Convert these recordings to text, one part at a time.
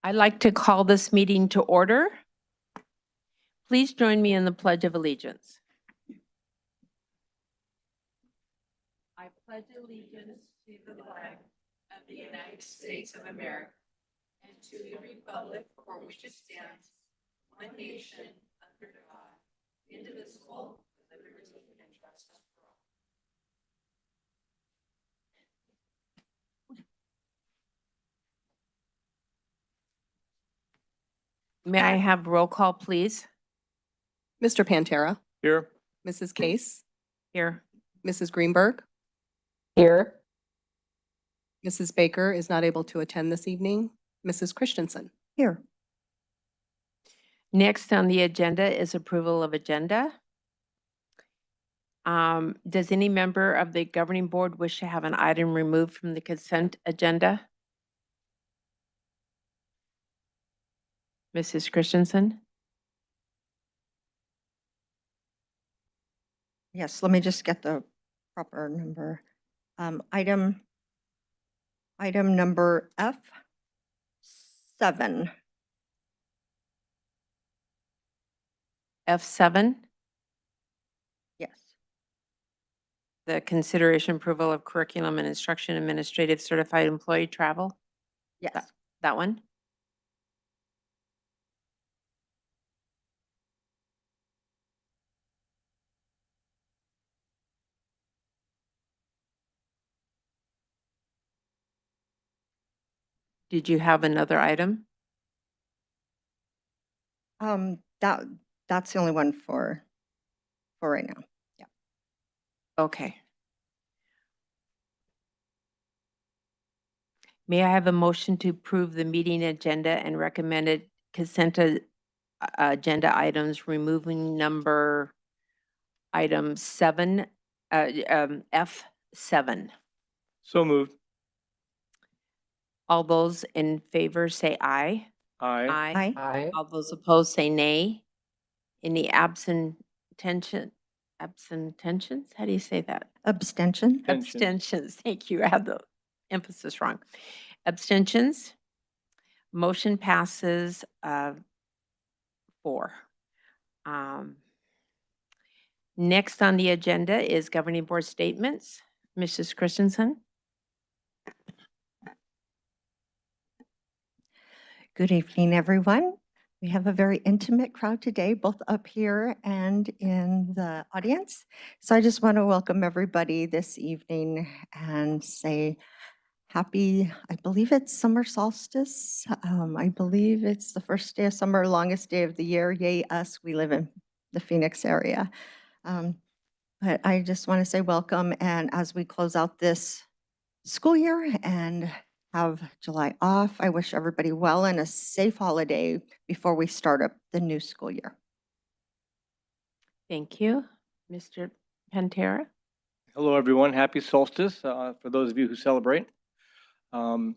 I'd like to call this meeting to order. Please join me in the Pledge of Allegiance. I pledge allegiance to the flag of the United States of America and to the republic for which it stands, one nation, under God, indivisible, with liberty and justice for all. May I have roll call, please? Mr. Pantera, Here. Mrs. Case, Here. Mrs. Greenberg, Here. Mrs. Baker is not able to attend this evening. Mrs. Christensen. Here. Next on the agenda is approval of agenda. Does any member of the governing board wish to have an item removed from the consent agenda? Mrs. Christensen? Yes, let me just get the proper number. Item number F7. F7, Yes. the consideration approval of curriculum and instruction administrative certified employee travel. Yes. That one? Did you have another item? That's the only one for right now. Yeah. Okay. May I have a motion to approve the meeting agenda and recommended consent agenda items, removing number item 7, F7. So moved. All those in favor say aye. Aye. Aye. All those opposed say nay. Any abstentions? How do you say that? Abstention? Abstentions. Thank you. I had the emphasis wrong. Abstentions. Motion passes 4. Next on the agenda is governing board statements. Mrs. Christensen. Good evening, everyone. We have a very intimate crowd today, both up here and in the audience. So I just want to welcome everybody this evening and say happy, I believe it's summer solstice. I believe it's the first day of summer, longest day of the year. Yay, us, we live in the Phoenix area. But I just want to say welcome. And as we close out this school year and have July off, I wish everybody well and a safe holiday before we start up the new school year. Thank you. Mr. Pantera. Hello, everyone. Happy solstice for those of you who celebrate. Glad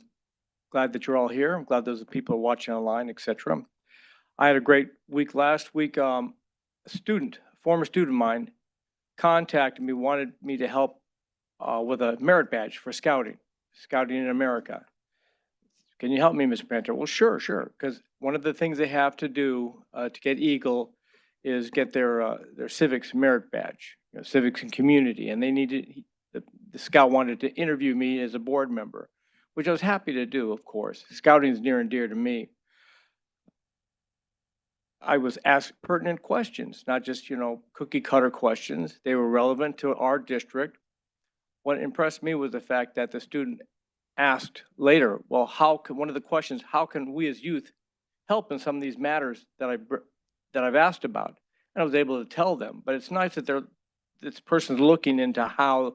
that you're all here. I'm glad those people are watching online, etc. I had a great week last week. A former student of mine, contacted me, wanted me to help with a merit badge for scouting in America. Can you help me, Mr. Panther? Well, sure. Because one of the things they have to do to get Eagle is get their civics merit badge, civics and community. And they needed, the scout wanted to interview me as a board member, which I was happy to do, of course. Scouting is near and dear to me. I was asked pertinent questions, not just, cookie cutter questions. They were relevant to our district. What impressed me was the fact that the student asked later, well, one of the questions, how can we as youth help in some of these matters that I've asked about? And I was able to tell them, but it's nice that this person's looking into how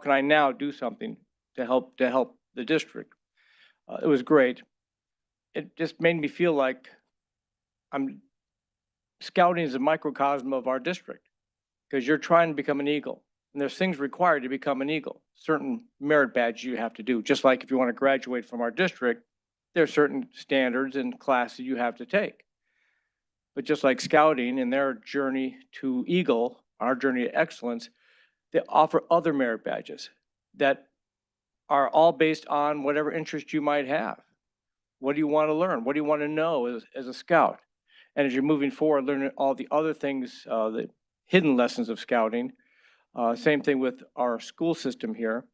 can I now do something to help the district. It was great. It just made me feel like scouting is a microcosm of our district, because you're trying to become an Eagle. And there's things required to become an Eagle. Certain merit badges you have to do. Just like if you want to graduate from our district, there are certain standards and classes you have to take. But just like scouting in their journey to Eagle, our journey to excellence, they offer other merit badges that are all based on whatever interest you might have. What do you want to learn? What do you want to know as a scout? And as you're moving forward, learning all the other things, the hidden lessons of scouting, same thing with our school system here.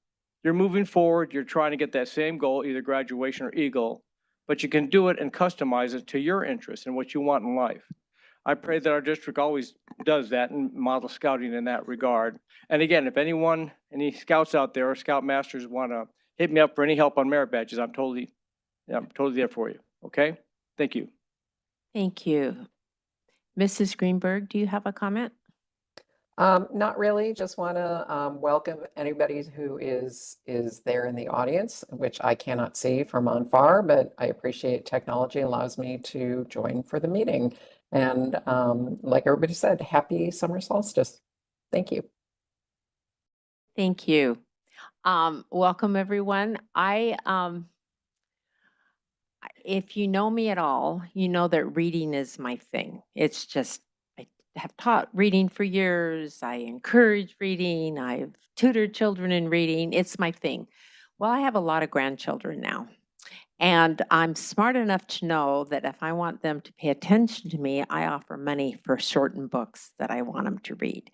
You're moving forward, you're trying to get that same goal, either graduation or Eagle, but you can do it and customize it to your interests and what you want in life. I pray that our district always does that and model scouting in that regard. And again, if anyone, any scouts out there or scout masters want to hit me up for any help on merit badges, I'm totally there for you. Okay? Thank you. Thank you. Mrs. Greenberg, do you have a comment? Not really, just want to welcome anybody who is there in the audience, which I cannot see from on far, but I appreciate technology allows me to join for the meeting. And like everybody said, happy summer solstice. Thank you. Thank you. Welcome, everyone. If you know me at all, you know that reading is my thing. It's just, I have taught reading for years. I encourage reading. I've tutored children in reading. It's my thing. Well, I have a lot of grandchildren now. And I'm smart enough to know that if I want them to pay attention to me, I offer money for certain books that I want them to read.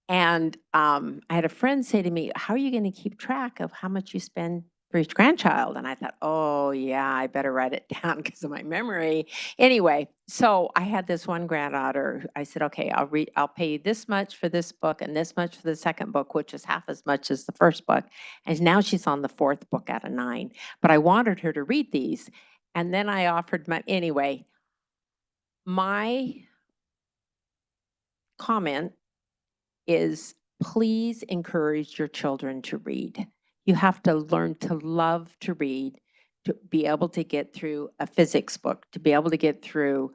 And I had a friend say to me, how are you going to keep track of how much you spend for each grandchild? And I thought, oh, yeah, I better write it down because of my memory. Anyway, so I had this one granddaughter. I said, okay, I'll pay you this much for this book and this much for the second book, which is half as much as the first book. And now she's on the fourth book out of 9. But I wanted her to read these. And then I offered anyway, my comment is please encourage your children to read. You have to learn to love to read, to be able to get through a physics book, to be able to get through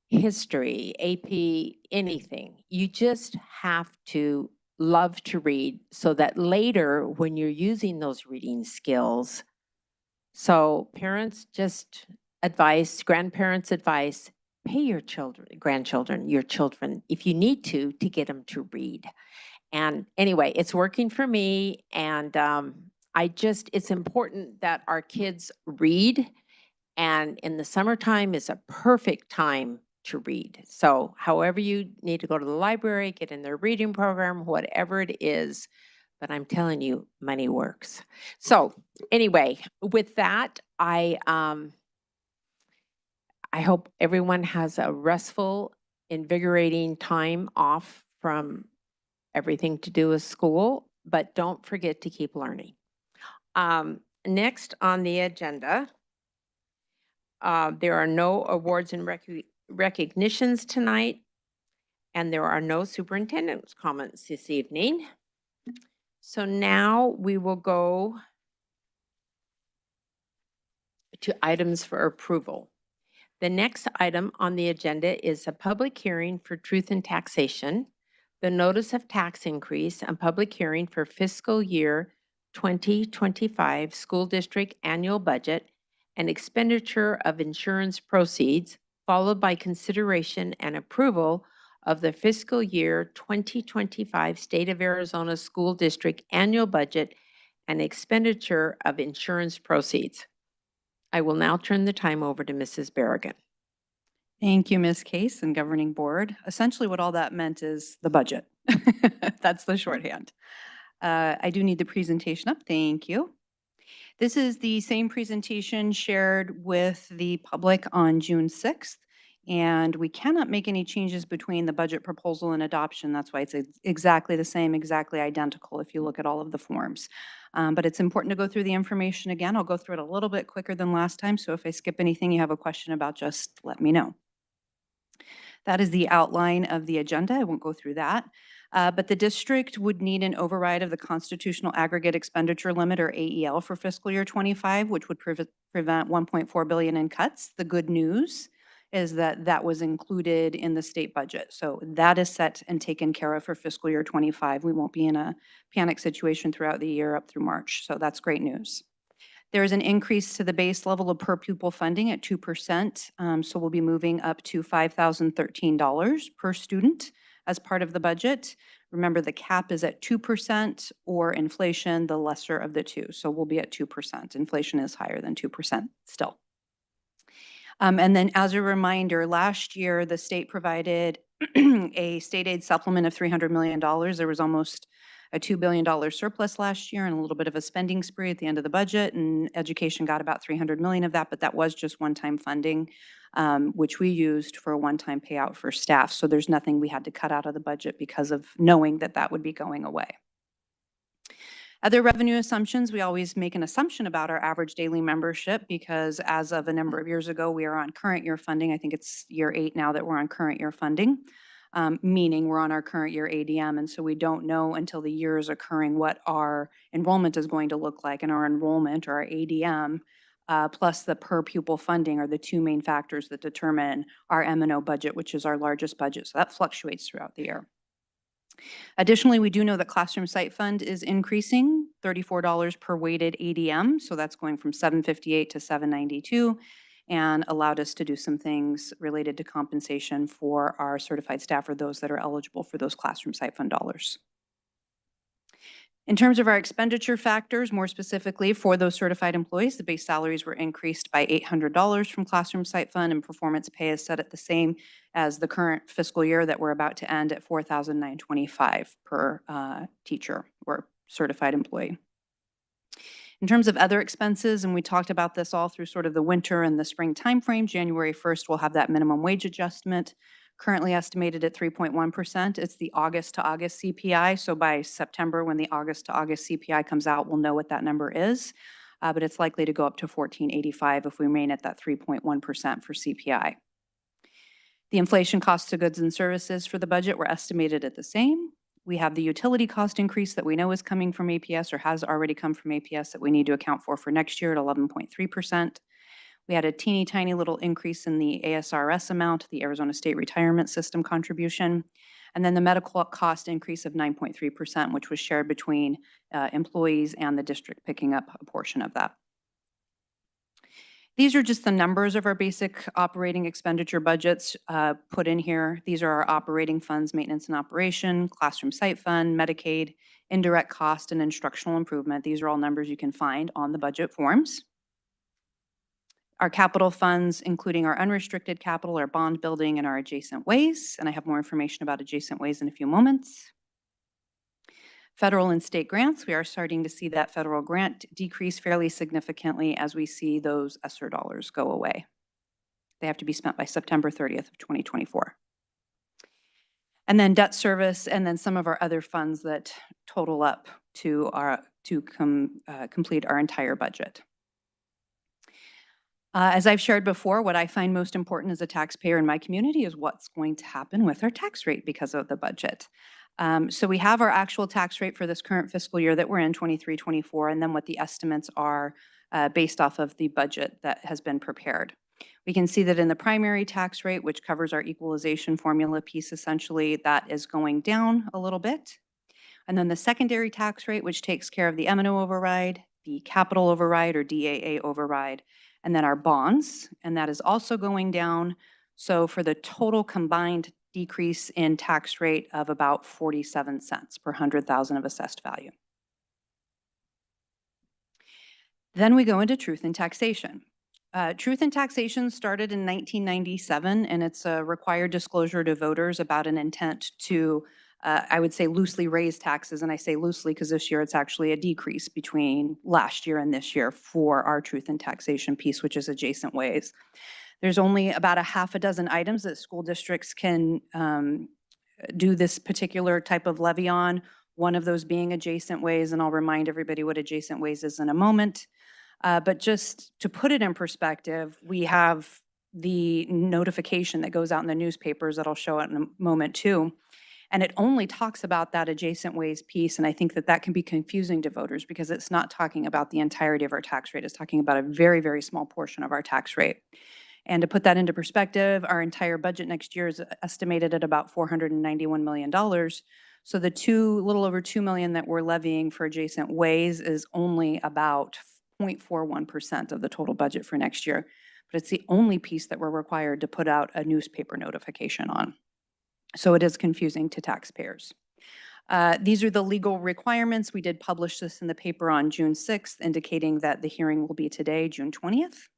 history, AP, anything. You just have to love to read so that later when you're using those reading skills, so parents, just advice, grandparents' advice, pay your grandchildren, your children, if you need to get them to read. And anyway, it's working for me. And it's important that our kids read. And in the summertime is a perfect time to read. So however you need to go to the library, get in their reading program, whatever it is, but I'm telling you, money works. So anyway, with that, I hope everyone has a restful, invigorating time off from everything to do with school, but don't forget to keep learning. Next on the agenda, there are no awards and recognitions tonight, and there are no superintendent's comments this evening. So now we will go to items for approval. The next item on the agenda is a public hearing for truth and taxation, the notice of tax increase and public hearing for fiscal year 2025 school district annual budget and expenditure of insurance proceeds, followed by consideration and approval of the fiscal year 2025 State of Arizona School District annual budget and expenditure of insurance proceeds. I will now turn the time over to Mrs. Berrigan. Thank you, Ms. Case and Governing Board. Essentially, what all that meant is the budget. That's the shorthand. I do need the presentation up. Thank you. This is the same presentation shared with the public on June 6th, and we cannot make any changes between the budget proposal and adoption. That's why it's exactly the same, exactly identical if you look at all of the forms. But it's important to go through the information again. I'll go through it a little bit quicker than last time, so if I skip anything you have a question about, just let me know. That is the outline of the agenda. I won't go through that. But the district would need an override of the constitutional aggregate expenditure limit, or AEL, for fiscal year 25, which would prevent $1.4 billion in cuts. The good news is that that was included in the state budget. So that is set and taken care of for fiscal year 25. We won't be in a panic situation throughout the year up through March. So that's great news. There is an increase to the base level of per pupil funding at 2%. So we'll be moving up to $5,013 per student as part of the budget. Remember, the cap is at 2% or inflation, the lesser of the two. So we'll be at 2%. Inflation is higher than 2% still. And then as a reminder, last year, the state provided a state aid supplement of $300 million. There was almost a $2 billion surplus last year and a little bit of a spending spree at the end of the budget, and education got about 300 million of that, but that was just one-time funding, which we used for a one-time payout for staff. So there's nothing we had to cut out of the budget because of knowing that that would be going away. Other revenue assumptions, we always make an assumption about our average daily membership because as of a number of years ago, we are on current year funding. I think it's year 8 now that we're on current year funding, meaning we're on our current year ADM. And so we don't know until the year is occurring what our enrollment is going to look like. And our enrollment or our ADM plus the per pupil funding are the two main factors that determine our M&O budget, which is our largest budget. So that fluctuates throughout the year. Additionally, we do know that classroom site fund is increasing $34 per weighted ADM. So that's going from $758 to $792 and allowed us to do some things related to compensation for our certified staff or those that are eligible for those classroom site fund dollars. In terms of our expenditure factors, more specifically for those certified employees, the base salaries were increased by $800 from classroom site fund, and performance pay is set at the same as the current fiscal year that we're about to end at $4,925 per teacher or certified employee. In terms of other expenses, and we talked about this all through sort of the winter and the spring timeframe, January 1st, we'll have that minimum wage adjustment, currently estimated at 3.1%. It's the August to August CPI. So by September, when the August to August CPI comes out, we'll know what that number is. But it's likely to go up to 14.85 if we remain at that 3.1% for CPI. The inflation costs of goods and services for the budget were estimated at the same. We have the utility cost increase that we know is coming from APS or has already come from APS that we need to account for next year at 11.3%. We had a teeny tiny little increase in the ASRS amount, the Arizona State Retirement System contribution, and then the medical cost increase of 9.3%, which was shared between employees and the district picking up a portion of that. These are just the numbers of our basic operating expenditure budgets put in here. These are our operating funds, maintenance and operation, classroom site fund, Medicaid, indirect cost, and instructional improvement. These are all numbers you can find on the budget forms. Our capital funds, including our unrestricted capital, our bond building, and our adjacent ways. And I have more information about adjacent ways in a few moments. Federal and state grants, we are starting to see that federal grant decrease fairly significantly as we see those ESSER dollars go away. They have to be spent by September 30th of 2024. And then debt service, and then some of our other funds that total up to complete our entire budget. As I've shared before, what I find most important as a taxpayer in my community is what's going to happen with our tax rate because of the budget. So we have our actual tax rate for this current fiscal year that we're in, 23-24, and then what the estimates are based off of the budget that has been prepared. We can see that in the primary tax rate, which covers our equalization formula piece, essentially, that is going down a little bit. And then the secondary tax rate, which takes care of the M&O override, the capital override or DAA override, and then our bonds, and that is also going down. So for the total combined decrease in tax rate of about 47 cents per 100,000 of assessed value. Then we go into truth in taxation. Truth in taxation started in 1997, and it's a required disclosure to voters about an intent to, I would say, loosely raise taxes. And I say loosely because this year it's actually a decrease between last year and this year for our truth in taxation piece, which is adjacent ways. There's only about a half a dozen items that school districts can do this particular type of levy on, one of those being adjacent ways, and I'll remind everybody what adjacent ways is in a moment. But just to put it in perspective, we have the notification that goes out in the newspapers that I'll show it in a moment too. And it only talks about that adjacent ways piece, and I think that that can be confusing to voters because it's not talking about the entirety of our tax rate. It's talking about a very, very small portion of our tax rate. And to put that into perspective, our entire budget next year is estimated at about $491 million. So the little over $2 million that we're levying for adjacent ways is only about 0.41% of the total budget for next year. But it's the only piece that we're required to put out a newspaper notification on. So it is confusing to taxpayers. These are the legal requirements. We did publish this in the paper on June 6th, indicating that the hearing will be today, June 20th.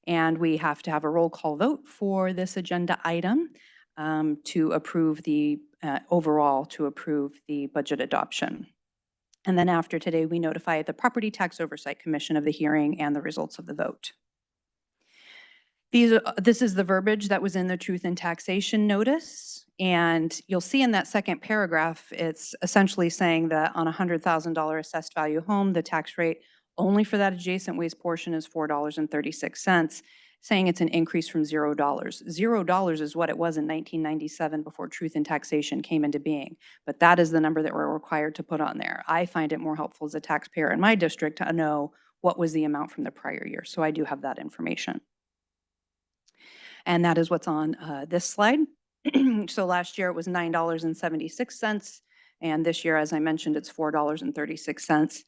And we have to have a roll call vote for this agenda item to approve the, overall, to approve the budget adoption. And then after today, we notify the Property Tax Oversight Commission of the hearing and the results of the vote. This is the verbiage that was in the truth in taxation notice. And you'll see in that second paragraph, it's essentially saying that on a $100,000 assessed value home, the tax rate only for that adjacent ways portion is $4.36, saying it's an increase from $0. $0 is what it was in 1997 before truth in taxation came into being. But that is the number that we're required to put on there. I find it more helpful as a taxpayer in my district to know what was the amount from the prior year. So I do have that information. And that is what's on this slide. So last year it was $9.76. And this year, as I mentioned, it's $4.36.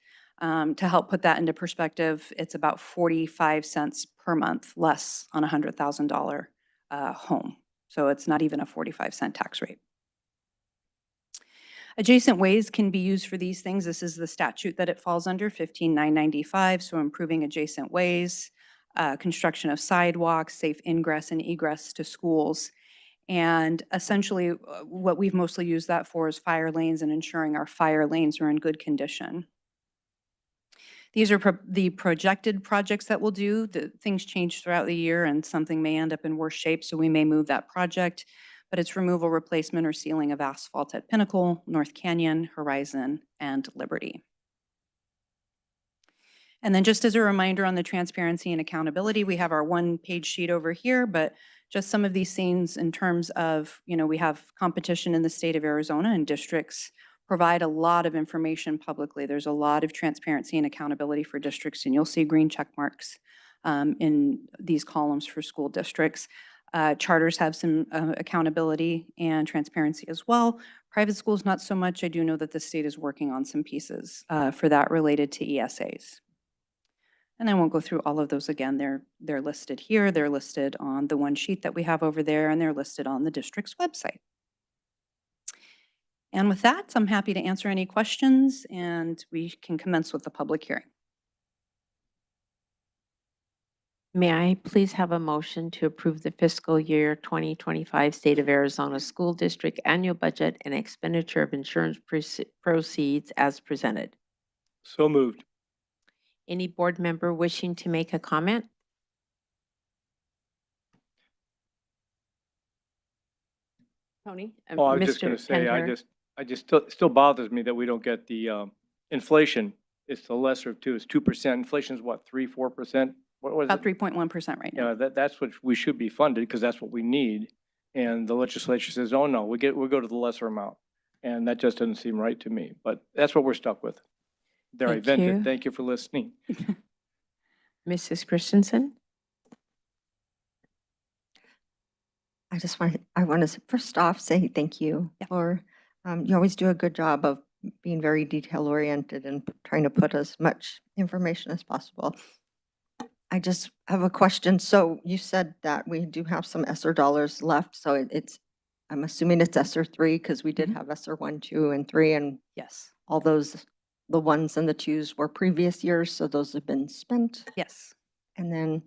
To help put that into perspective, it's about 45 cents per month less on a $100,000 home. So it's not even a 45-cent tax rate. Adjacent ways can be used for these things. This is the statute that it falls under, 15995, so improving adjacent ways, construction of sidewalks, safe ingress and egress to schools. And essentially, what we've mostly used that for is fire lanes and ensuring our fire lanes are in good condition. These are the projected projects that we'll do. Things change throughout the year and something may end up in worse shape, so we may move that project. But it's removal, replacement, or sealing of asphalt at Pinnacle, North Canyon, Horizon, and Liberty. And then just as a reminder on the transparency and accountability, we have our one-page sheet over here, but just some of these things in terms of, we have competition in the state of Arizona, and districts provide a lot of information publicly. There's a lot of transparency and accountability for districts, and you'll see green check marks in these columns for school districts. Charters have some accountability and transparency as well. Private schools, not so much. I do know that the state is working on some pieces for that related to ESAs. And I won't go through all of those again. They're listed here. They're listed on the one sheet that we have over there, and they're listed on the district's website. And with that, I'm happy to answer any questions, and we can commence with the public hearing. May I please have a motion to approve the fiscal year 2025 State of Arizona School District Annual Budget and Expenditure of Insurance Proceeds as presented? So moved. Any board member wishing to make a comment? Tony? Oh, I was just going to say, I just still bothers me that we don't get the inflation. It's the lesser of two. It's 2%. Inflation is what, 3-4%? What was About it? 3.1% right now. Yeah, that's what we should be funded because that's what we need. And the legislature says, oh no, we'll go to the lesser amount. And that just doesn't seem right to me, but that's what we're stuck with. There, I Thank vented. you. Thank you for listening. Mrs. Christensen? I want to first off say thank you for, you always do a good job of being very detail oriented and trying to put as much information as possible. I just have a question. So you said that we do have some ESSER dollars left. So I'm assuming it's ESSER 3 because we did have ESSER 1, 2, and 3, and Yes. all those, the 1s and the 2s were previous years. So those have been spent. Yes. And then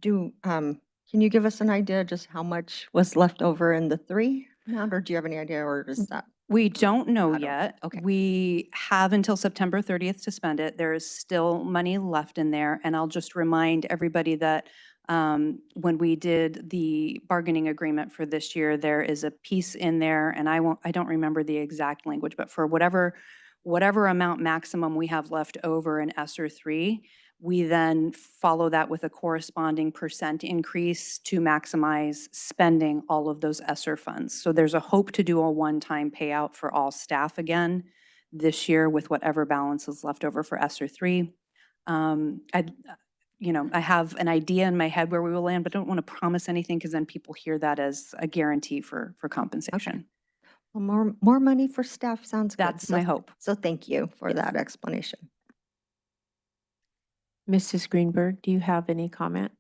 can you give us an idea just how much was left over in the 3 amount, or do you have any idea, or is that? We don't know I don't- yet. okay. We have until September 30th to spend it. There is still money left in there. And I'll just remind everybody that when we did the bargaining agreement for this year, there is a piece in there, and I don't remember the exact language, but for whatever amount maximum we have left over in ESSER 3, we then follow that with a corresponding % increase to maximize spending all of those ESSER funds. So there's a hope to do a one-time payout for all staff again this year with whatever balance is left over for ESSER 3. I have an idea in my head where we will land, but I don't want to promise anything because then people hear that as a guarantee for compensation. Well, more money for staff sounds good. That's my hope. So thank you for Yes. that explanation. Mrs. Greenberg, do you have any comment?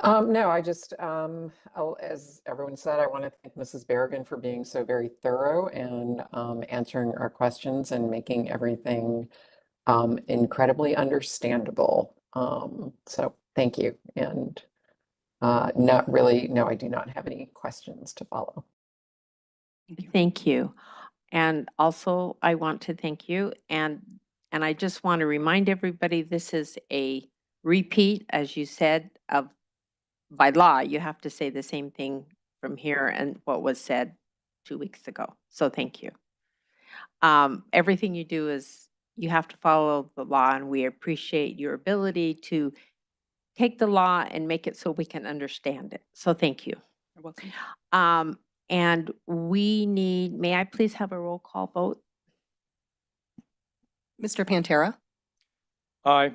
No, I just, as everyone said, I want to thank Mrs. Berrigan for being so very thorough and answering our questions and making everything incredibly understandable. So Thank you. And not really, no, I do not have any questions to follow. Thank you. And also, I want to thank you. And I just want to remind everybody, this is a repeat, as you said, of by law, you have to say the same thing from here and what was said 2 weeks ago. So thank you. Everything you do is, you have to follow the law, and we appreciate your ability to take the law and make it so we can understand it. So thank you. You're welcome. And we need, may I please have a roll call vote? Mr. Pantera, Aye.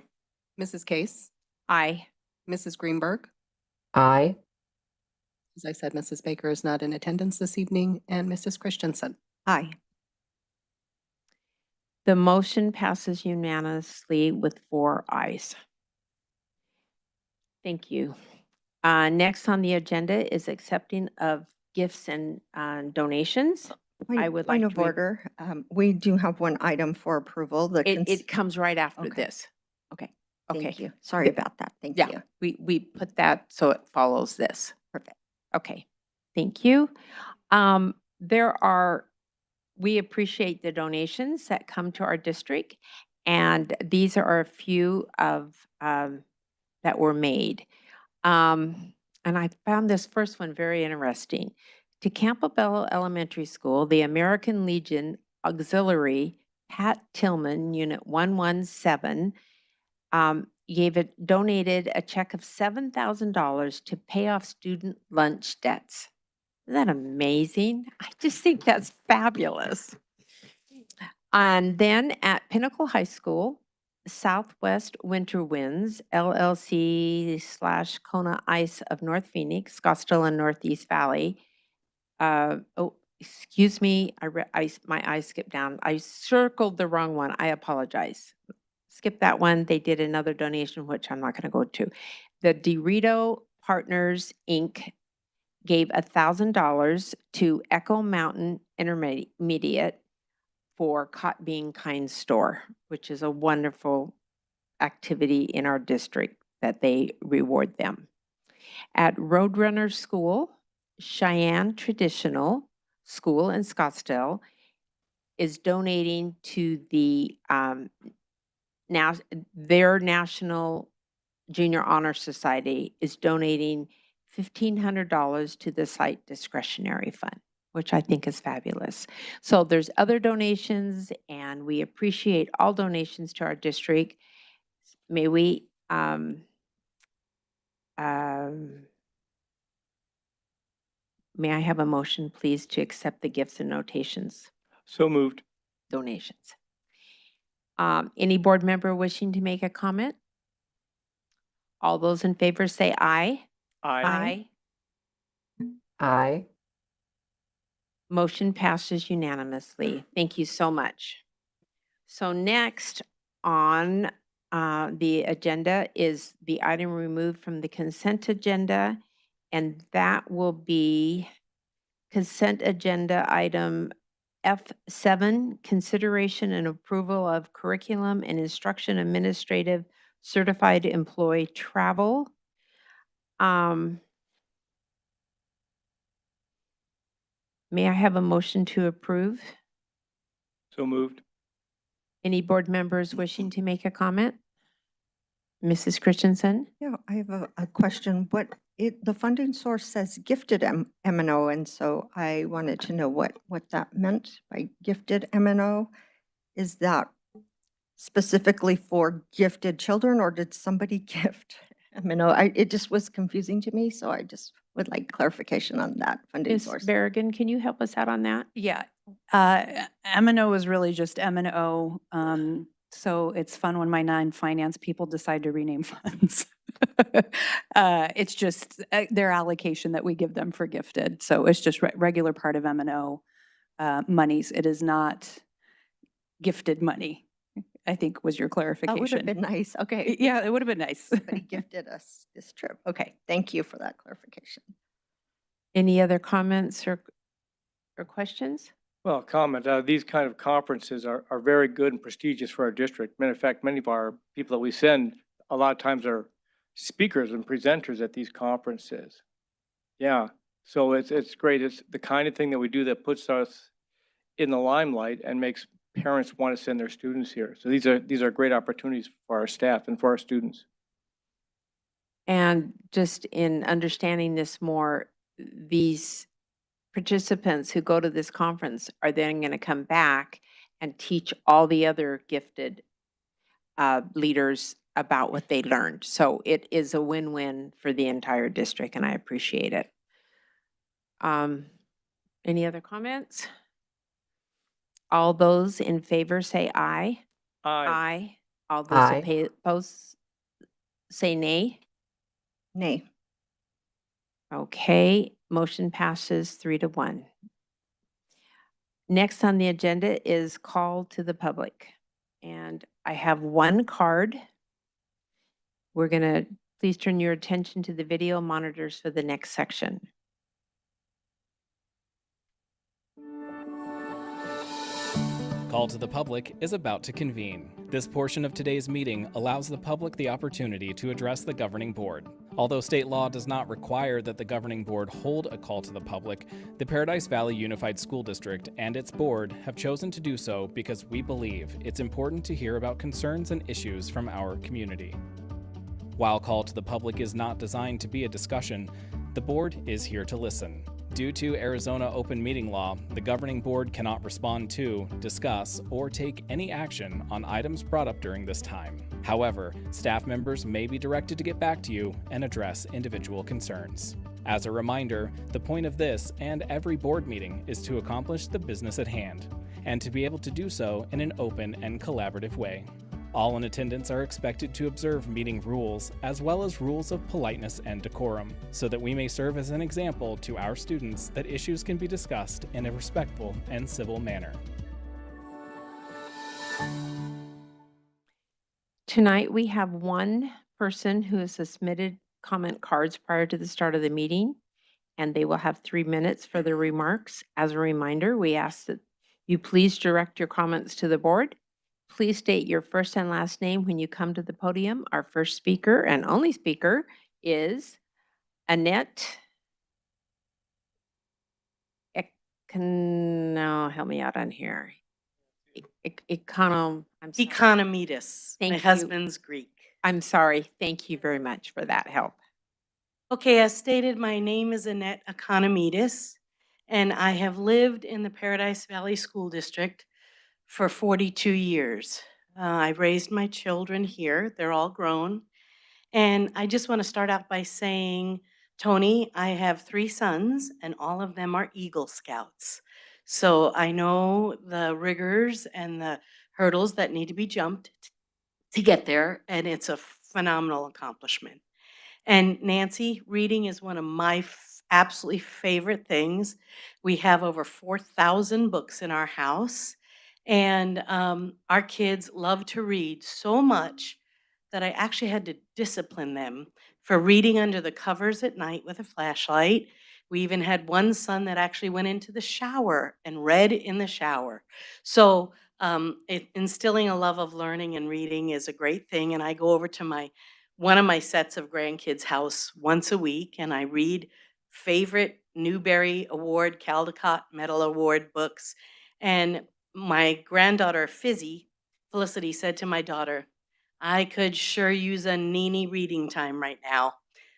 Mrs. Case, Aye. Mrs. Greenberg. Aye. As I said, Mrs. Baker is not in attendance this evening, and Mrs. Christensen. Aye. The motion passes unanimously with 4 ayes. Thank you. Next on the agenda is accepting of gifts and donations. I would like Point of to re- order, we do have one item for approval. The It comes right after Okay. this. Okay. Thank Okay. you. Sorry about that. Thank Yeah, you. we put that so it follows this. Perfect. Okay, thank you. We appreciate the donations that come to our district, and these are a few of that were made. And I found this first one very interesting. To Campobello Elementary School, the American Legion Auxiliary Pat Tillman, Unit 117, donated a check of $7,000 to pay off student lunch debts. Isn't that amazing? I just think that's fabulous. And then at Pinnacle High School, Southwest Winter Winds LLC / Kona Ice of North Phoenix, Scottsdale and Northeast Valley. Excuse me, my eyes skipped down. I circled the wrong one. I apologize. Skip that one. They did another donation, which I'm not going to go to. The Dorito Partners, Inc. gave $1,000 to Echo Mountain Intermediate for Being Kind store, which is a wonderful activity in our district that they reward them. At Roadrunner School, Cheyenne Traditional School in Scottsdale is donating to the their National Junior Honor Society is donating $1,500 to the site discretionary fund, which I think is fabulous. So there's other donations, and we appreciate all donations to our district. May we may I have a motion, please, to accept the gifts and So moved. donations? Any board member wishing to make a comment? All those in favor say aye. Aye. Aye. Motion passes unanimously. Thank you so much. So next on the agenda is the item removed from the consent agenda, and that will be consent agenda item F7, consideration and approval of curriculum and instruction administrative certified employee travel. May I have a motion to approve? So moved. Any board members wishing to make a comment? Mrs. Christensen? Yeah, I have a question. The funding source says gifted M&O, and so I wanted to know what that meant by gifted M&O. Is that specifically for gifted children, or did somebody gift M&O? It just was confusing to me, so I just would like clarification on that funding Ms. source. Berrigan, can you help us out on that? Yeah, M&O is really just M&O. So it's fun when my non-finance people decide to rename funds. It's just their allocation that we give them for gifted. So it's just regular part of M&O monies. It is not gifted money, I think was your clarification. That would have been nice. Okay. Yeah, it would have been nice. Somebody gifted us this trip. Okay, thank you for that clarification. Any other comments or questions? Well, comment, these kind of conferences are very good and prestigious for our district. Matter of fact, many of our people that we send, a lot of times are speakers and presenters at these conferences. Yeah, so it's great. It's the kind of thing that we do that puts us in the limelight and makes parents want to send their students here. So these are great opportunities for our staff and for our students. And just in understanding this more, these participants who go to this conference are then going to come back and teach all the other gifted leaders about what they learned. So it is a win-win for the entire district, and I appreciate it. Any other comments? All those in favor say aye. Aye. All those Aye. opposed say nay. Nay. Okay, motion passes 3-1. Next on the agenda is call to the public. And I have one card. We're going to please turn your attention to the video monitors for the next section. Call to the Public is about to convene. This portion of today's meeting allows the public the opportunity to address the governing board. Although state law does not require that the governing board hold a call to the public, the Paradise Valley Unified School District and its board have chosen to do so because we believe it's important to hear about concerns and issues from our community. While Call to the Public is not designed to be a discussion, the board is here to listen. Due to Arizona open meeting law, the governing board cannot respond to, discuss, or take any action on items brought up during this time. However, staff members may be directed to get back to you and address individual concerns. As a reminder, the point of this and every board meeting is to accomplish the business at hand, and to be able to do so in an open and collaborative way. All in attendance are expected to observe meeting rules, as well as rules of politeness and decorum, so that we may serve as an example to our students that issues can be discussed in a respectful and civil manner. Tonight, we have one person who has submitted comment cards prior to the start of the meeting, and they will have 3 minutes for their remarks. As a reminder, we ask that you please direct your comments to the board. Please state your first and last name when you come to the podium. Our first speaker and only speaker is Annette. No, help me out on here. I'm sorry. Economides. Thank My you. husband's Greek. I'm sorry. Thank you very much for that help. Okay, as stated, my name is Annette Economides, and I have lived in the Paradise Valley School District for 42 years. I've raised my children here. They're all grown. And I just want to start out by saying, Tony, I have 3 sons, and all of them are Eagle Scouts. So I know the rigors and the hurdles that need to be jumped to get there, and it's a phenomenal accomplishment. And Nancy, reading is one of my absolutely favorite things. We have over 4,000 books in our house, and our kids love to read so much that I actually had to discipline them for reading under the covers at night with a flashlight. We even had one son that actually went into the shower and read in the shower. So instilling a love of learning and reading is a great thing. And I go over to one of my sets of grandkids' house once a week, and I read favorite Newbery Award, Caldecott Medal Award books. And my granddaughter, Felicity, said to my daughter, I could sure use a Nini reading time right now.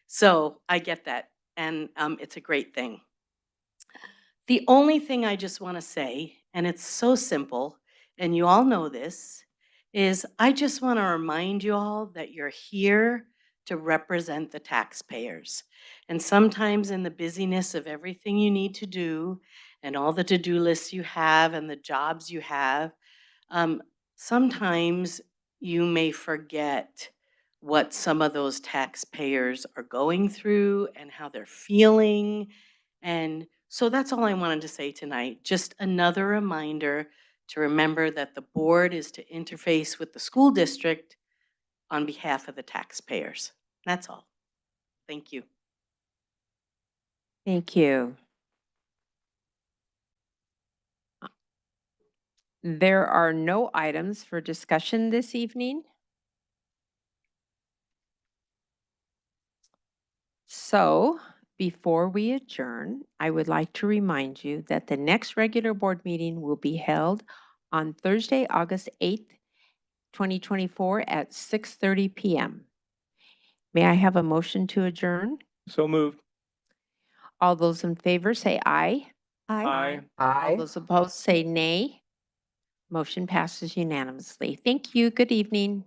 So I get that, and it's a great thing. The only thing I just want to say, and it's so simple, and you all know this, is I just want to remind you all that you're here to represent the taxpayers. And sometimes in the busyness of everything you need to do and all the to-do lists you have and the jobs you have, sometimes you may forget what some of those taxpayers are going through and how they're feeling. And so that's all I wanted to say tonight. Just another reminder to remember that the board is to interface with the school district on behalf of the taxpayers. That's all. Thank you. Thank you. There are no items for discussion this evening. So before we adjourn, I would like to remind you that the next regular board meeting will be held on Thursday, August 8th, 2024 at 6:30 p.m. May I have a motion to adjourn? So moved. All those in favor say aye. Aye. All Aye. those opposed say nay. Motion passes unanimously. Thank you. Good evening.